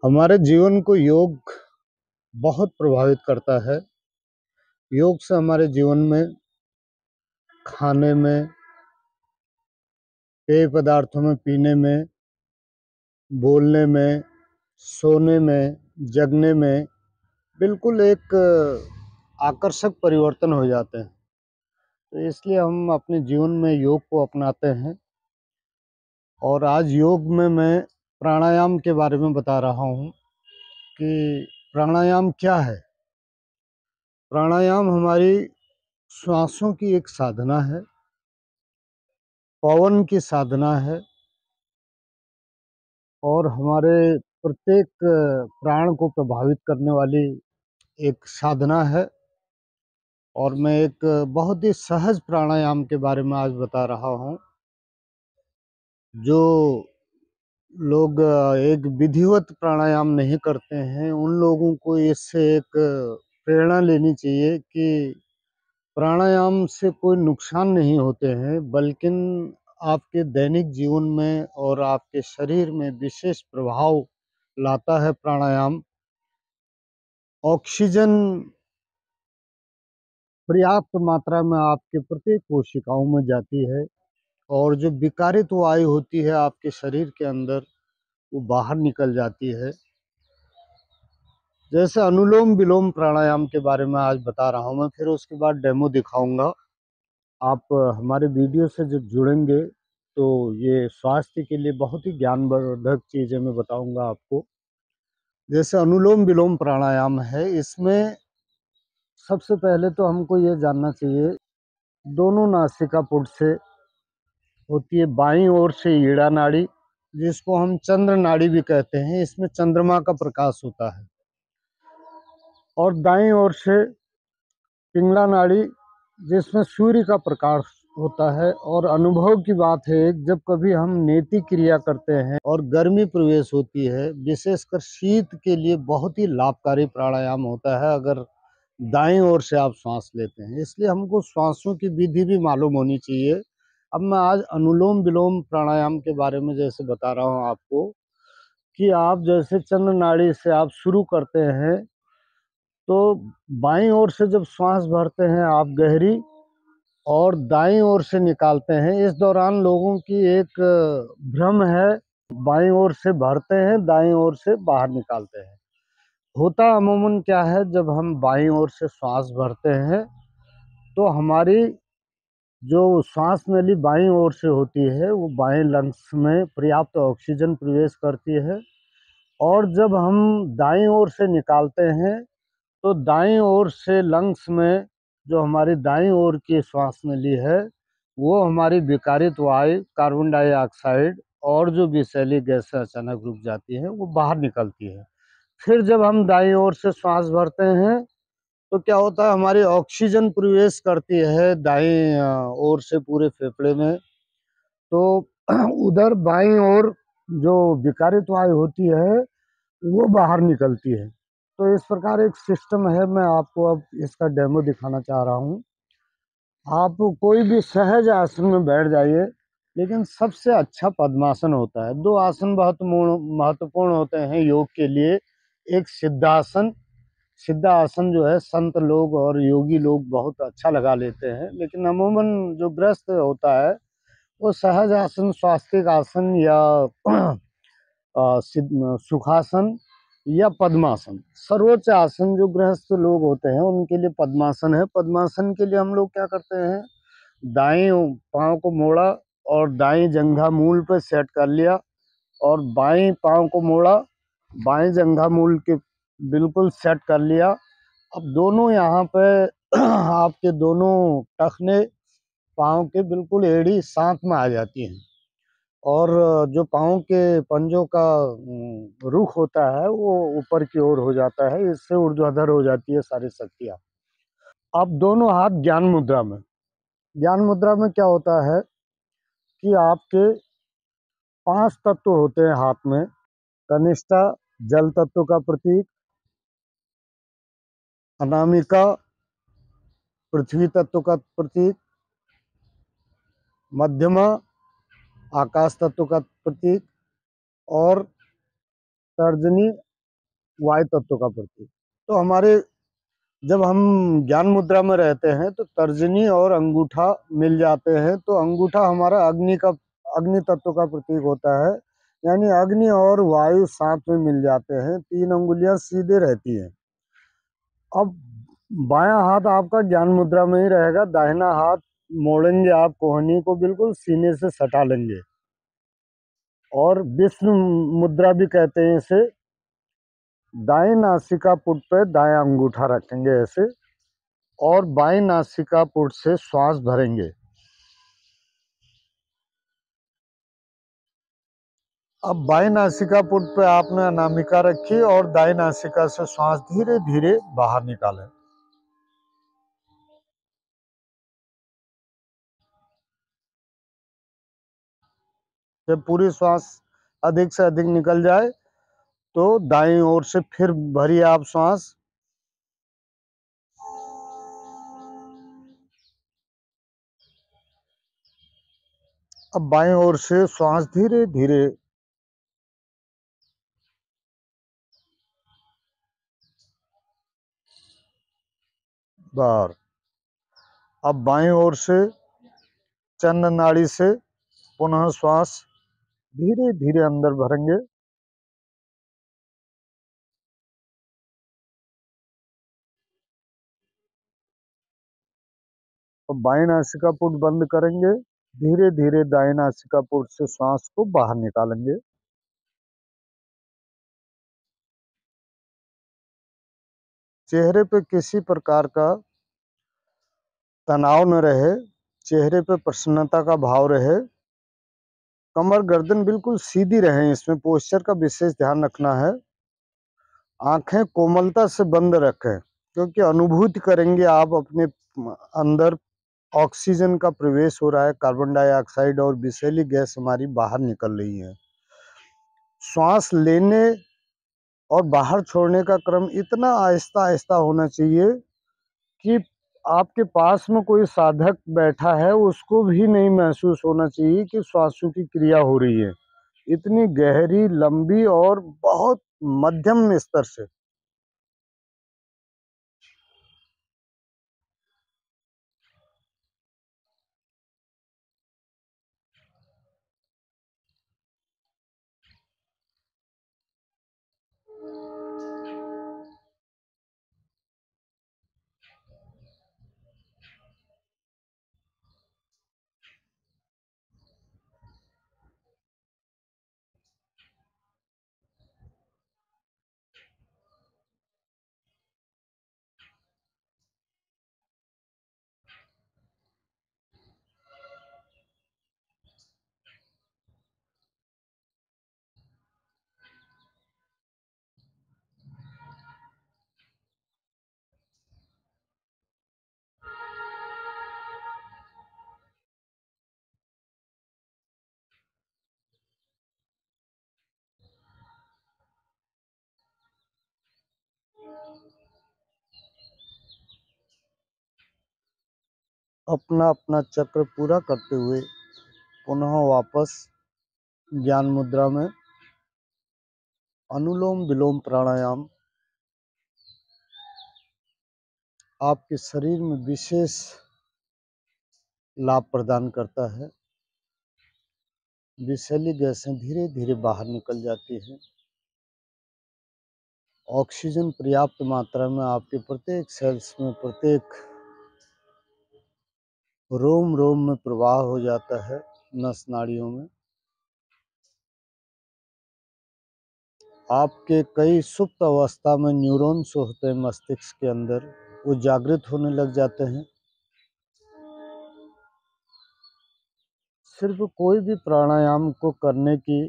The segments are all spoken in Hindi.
हमारे जीवन को योग बहुत प्रभावित करता है। योग से हमारे जीवन में खाने में, पेय पदार्थों में पीने में, बोलने में, सोने में, जगने में बिल्कुल एक आकर्षक परिवर्तन हो जाते हैं। तो इसलिए हम अपने जीवन में योग को अपनाते हैं। और आज योग में मैं प्राणायाम के बारे में बता रहा हूँ कि प्राणायाम क्या है। प्राणायाम हमारी श्वासों की एक साधना है, पवन की साधना है और हमारे प्रत्येक प्राण को प्रभावित करने वाली एक साधना है। और मैं एक बहुत ही सहज प्राणायाम के बारे में आज बता रहा हूँ। जो लोग एक विधिवत प्राणायाम नहीं करते हैं, उन लोगों को इससे एक प्रेरणा लेनी चाहिए कि प्राणायाम से कोई नुकसान नहीं होते हैं, बल्कि आपके दैनिक जीवन में और आपके शरीर में विशेष प्रभाव लाता है प्राणायाम। ऑक्सीजन पर्याप्त मात्रा में आपके प्रत्येक कोशिकाओं में जाती है और जो विकारित वायु होती है आपके शरीर के अंदर, वो बाहर निकल जाती है। जैसे अनुलोम विलोम प्राणायाम के बारे में आज बता रहा हूँ मैं, फिर उसके बाद डेमो दिखाऊंगा। आप हमारे वीडियो से जब जुड़ेंगे तो ये स्वास्थ्य के लिए बहुत ही ज्ञानवर्धक चीज़ें मैं बताऊंगा आपको। जैसे अनुलोम विलोम प्राणायाम है, इसमें सबसे पहले तो हमको ये जानना चाहिए, दोनों नासिका पुट से होती है बाईं ओर से ईड़ा नाड़ी, जिसको हम चंद्र नाड़ी भी कहते हैं। इसमें चंद्रमा का प्रकाश होता है। और दाईं ओर से पिंगला नाड़ी, जिसमें सूर्य का प्रकाश होता है। और अनुभव की बात है, जब कभी हम नेति क्रिया करते हैं और गर्मी प्रवेश होती है, विशेषकर शीत के लिए बहुत ही लाभकारी प्राणायाम होता है अगर दाईं ओर से आप सांस लेते हैं। इसलिए हमको सांसों की विधि भी मालूम होनी चाहिए। अब मैं आज अनुलोम विलोम प्राणायाम के बारे में जैसे बता रहा हूँ आपको, कि आप जैसे चंद्र नाड़ी से आप शुरू करते हैं, तो बाईं ओर से जब सांस भरते हैं आप गहरी, और दाईं ओर से निकालते हैं। इस दौरान लोगों की एक भ्रम है, बाईं ओर से भरते हैं, दाईं ओर से बाहर निकालते हैं। होता अमूमन क्या है, जब हम बाईं ओर से सांस भरते हैं तो हमारी जो सांस नली बाईं ओर से होती है, वो बाएं लंग्स में पर्याप्त ऑक्सीजन प्रवेश करती है। और जब हम दाईं ओर से निकालते हैं तो दाईं ओर से लंग्स में जो हमारी दाईं ओर की श्वास नली है, वो हमारी विकारित वायु कार्बन डाइऑक्साइड और जो विषैली गैसें अचानक रुक जाती हैं, वो बाहर निकलती है। फिर जब हम दाईं ओर से श्वास भरते हैं तो क्या होता है, हमारी ऑक्सीजन प्रवेश करती है दाईं ओर से पूरे फेफड़े में। तो उधर बाईं ओर जो विकारित वायु होती है, वो बाहर निकलती है। तो इस प्रकार एक सिस्टम है। मैं आपको अब इसका डेमो दिखाना चाह रहा हूँ। आप कोई भी सहज आसन में बैठ जाइए, लेकिन सबसे अच्छा पद्मासन होता है। दो आसन बहुत महत्वपूर्ण होते हैं योग के लिए। एक सिद्धासन, सिद्धासन जो है संत लोग और योगी लोग बहुत अच्छा लगा लेते हैं, लेकिन अमूमन जो ग्रस्त होता है वो सहज आसन, स्वास्तिक आसन या सुखासन या पद्मासन। सर्वोच्च आसन जो गृहस्थ लोग होते हैं उनके लिए पद्मासन है। पद्मासन के लिए हम लोग क्या करते हैं, दाएं पाँव को मोड़ा और दाएं जंघा मूल पे सेट कर लिया, और बाएं पाँव को मोड़ा, बाएं जंघा मूल के बिल्कुल सेट कर लिया। अब दोनों यहाँ पे आपके दोनों टखने पाँव के बिल्कुल एड़ी साथ में आ जाती हैं, और जो पाँव के पंजों का रुख होता है वो ऊपर की ओर हो जाता है। इससे ऊर्ध्वाधर हो जाती है सारी शक्तियाँ। अब दोनों हाथ ज्ञान मुद्रा में। ज्ञान मुद्रा में क्या होता है कि आपके 5 तत्व होते हैं हाथ में। कनिष्ठा जल तत्व का प्रतीक, अनामिका पृथ्वी तत्व का प्रतीक, मध्यमा आकाश तत्व का प्रतीक, और तर्जनी वायु तत्व का प्रतीक। तो हमारे जब हम ज्ञान मुद्रा में रहते हैं तो तर्जनी और अंगूठा मिल जाते हैं, तो अंगूठा हमारा अग्नि तत्व का प्रतीक होता है। यानी अग्नि और वायु साथ में मिल जाते हैं, 3 अंगुलियां सीधे रहती हैं। अब बायां हाथ आपका ज्ञान मुद्रा में ही रहेगा, दाहिना हाथ मोड़ेंगे आप कोहनी को बिल्कुल सीने से सटा लेंगे, और विष्णु मुद्रा भी कहते हैं इसे। दाएं नासिका पुट पे दायां अंगूठा रखेंगे ऐसे, और बाएं नासिका पुट से श्वास भरेंगे। अब बाएं नासिका पुट पे आपने अनामिका रखी और दाएं नासिका से श्वास धीरे धीरे बाहर निकालें। जब पूरी श्वास अधिक से अधिक निकल जाए तो दाईं ओर से फिर भरिए आप श्वास। अब बाएं ओर से श्वास धीरे धीरे बाहर। अब बाएं ओर से चंद्र नाड़ी से पुनः श्वास धीरे धीरे अंदर भरेंगे। अब बाएं नासिका पुट बंद करेंगे, धीरे धीरे दाएं नासिका पुट से श्वास को बाहर निकालेंगे। चेहरे पे किसी प्रकार का तनाव न रहे, चेहरे पे प्रसन्नता का भाव रहे, कमर गर्दन बिल्कुल सीधी रहे, इसमें पोस्चर का विशेष ध्यान रखना है। आंखें कोमलता से बंद रखें, क्योंकि अनुभूति करेंगे आप अपने अंदर ऑक्सीजन का प्रवेश हो रहा है, कार्बन डाइऑक्साइड और विषैली गैस हमारी बाहर निकल रही है। श्वास लेने और बाहर छोड़ने का क्रम इतना आहिस्ता आहिस्ता होना चाहिए कि आपके पास में कोई साधक बैठा है उसको भी नहीं महसूस होना चाहिए कि श्वासों की क्रिया हो रही है। इतनी गहरी, लंबी और बहुत मध्यम स्तर से। अपना अपना चक्र पूरा करते हुए पुनः वापस ज्ञान मुद्रा में अनुलोम विलोम प्राणायाम आपके शरीर में विशेष लाभ प्रदान करता है। विषैली गैसें धीरे धीरे बाहर निकल जाती हैं। ऑक्सीजन पर्याप्त मात्रा में आपके प्रत्येक सेल्स में, प्रत्येक रोम रोम में प्रवाह हो जाता है, नस नाड़ियों में। आपके कई सुप्त अवस्था में न्यूरॉन्स होते हैं मस्तिष्क के अंदर, वो जागृत होने लग जाते हैं। सिर्फ कोई भी प्राणायाम को करने की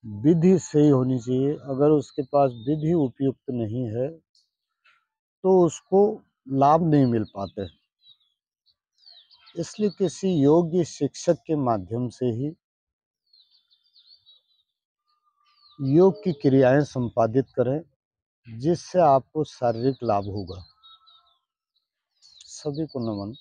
विधि सही होनी चाहिए। अगर उसके पास विधि उपयुक्त नहीं है तो उसको लाभ नहीं मिल पाते। इसलिए किसी योग्य शिक्षक के माध्यम से ही योग की क्रियाएं संपादित करें, जिससे आपको शारीरिक लाभ होगा। सभी को नमन।